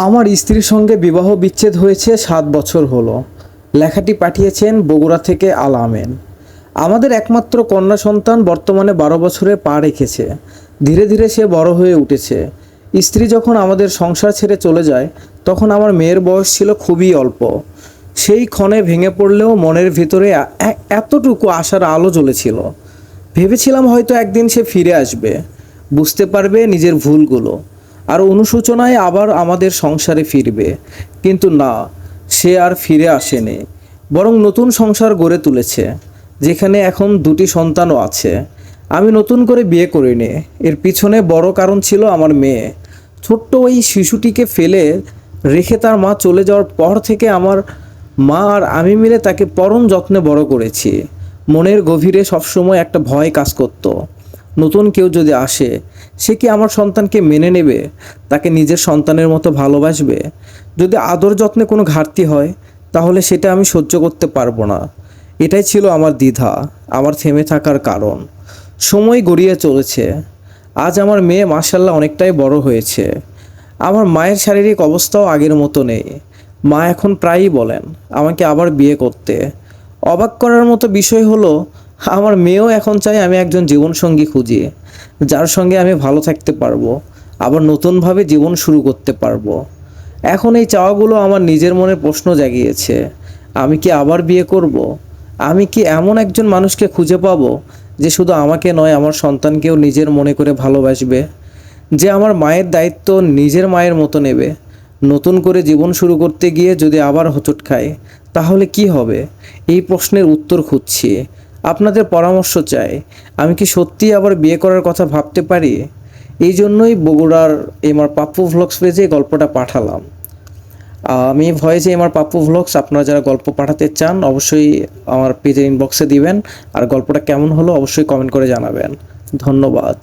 আমার স্ত্রীর সঙ্গে বিবাহ বিচ্ছেদ হয়েছে 7 বছর হলো। লেখাটি পাঠিয়েছেন বগুড়া থেকে আল আমেন। আমাদের একমাত্র কন্যা সন্তান বর্তমানে 12 বছরে পা রেখেছে। ধীরে ধীরে সে বড় হয়ে উঠেছে। স্ত্রী যখন আমাদের সংসার ছেড়ে চলে যায় তখন আমার মেয়ের বয়স ছিল খুবই অল্প। সেই ক্ষণে ভেঙে পড়লেও মনের ভিতরে এতটুকু আশার আলো জ্বলেছিল। ভেবেছিলাম হয়তো একদিন সে ফিরে আসবে, বুঝতে পারবে নিজের ভুলগুলো, আর অনুশোচনায় আবার আমাদের সংসারে ফিরবে। কিন্তু না, সে আর ফিরে আসেনি, বরং নতুন সংসার গড়ে তুলেছে, যেখানে এখন 2টি সন্তানও আছে। আমি নতুন করে বিয়ে করিনি। এর পিছনে বড় কারণ ছিল আমার মেয়ে। ছোট্ট ওই শিশুটিকে ফেলে রেখে তার মা চলে যাওয়ার পর থেকে আমার মা আর আমি মিলে তাকে পরম যত্নে বড় করেছি। মনের গভীরে সবসময় একটা ভয় কাজ করত, নতুন কেউ যদি আসে সে কি আমার সন্তানকে মেনে নেবে, তাকে নিজের সন্তানের মতো ভালোবাসবে? যদি আদর যত্নে কোনো ঘাটতি হয় তাহলে সেটা আমি সহ্য করতে পারবো না। এটাই ছিল আমার দ্বিধা, আমার থেমে থাকার কারণ। সময় গড়িয়ে চলেছে। আজ আমার মেয়ে মাশাআল্লাহ অনেকটাই বড় হয়েছে। আমার মায়ের শারীরিক অবস্থাও আগের মতো নেই। মা এখন প্রায়ই বলেন আমাকে আবার বিয়ে করতে। অবাক করার মতো বিষয় হলো, আমার মেয়েও এখন চায় আমি একজন জীবনসঙ্গী খুঁজি, যার সঙ্গে আমি ভালো থাকতে পারবো, আবার নতুনভাবে জীবন শুরু করতে পারবো। এখন এই চাওয়াগুলো আমার নিজের মনে প্রশ্ন জাগিয়েছে। আমি কি আবার বিয়ে করব? আমি কি এমন একজন মানুষকে খুঁজে পাবো যে শুধু আমাকে নয়, আমার সন্তানকেও নিজের মনে করে ভালোবাসবে, যে আমার মায়ের দায়িত্ব নিজের মায়ের মতো নেবে? নতুন করে জীবন শুরু করতে গিয়ে যদি আবার হোঁচট খায় তাহলে কি হবে? এই প্রশ্নের উত্তর খুঁজছি। আপনাদের পরামর্শ চাই। আমি কি সত্যিই আবার বিয়ে করার কথা ভাবতে পারি? এই জন্যই বগুড়ার আমার পাপ্পু ভ্লগস পেজে গল্পটা পাঠালাম। আমি ভয়েসে আমার পাপ্পু ভ্লগস, আপনারা যারা গল্প পাঠাতে চান অবশ্যই আমার পেজের ইনবক্সে দিবেন। আর গল্পটা কেমন হলো অবশ্যই কমেন্ট করে জানাবেন। ধন্যবাদ।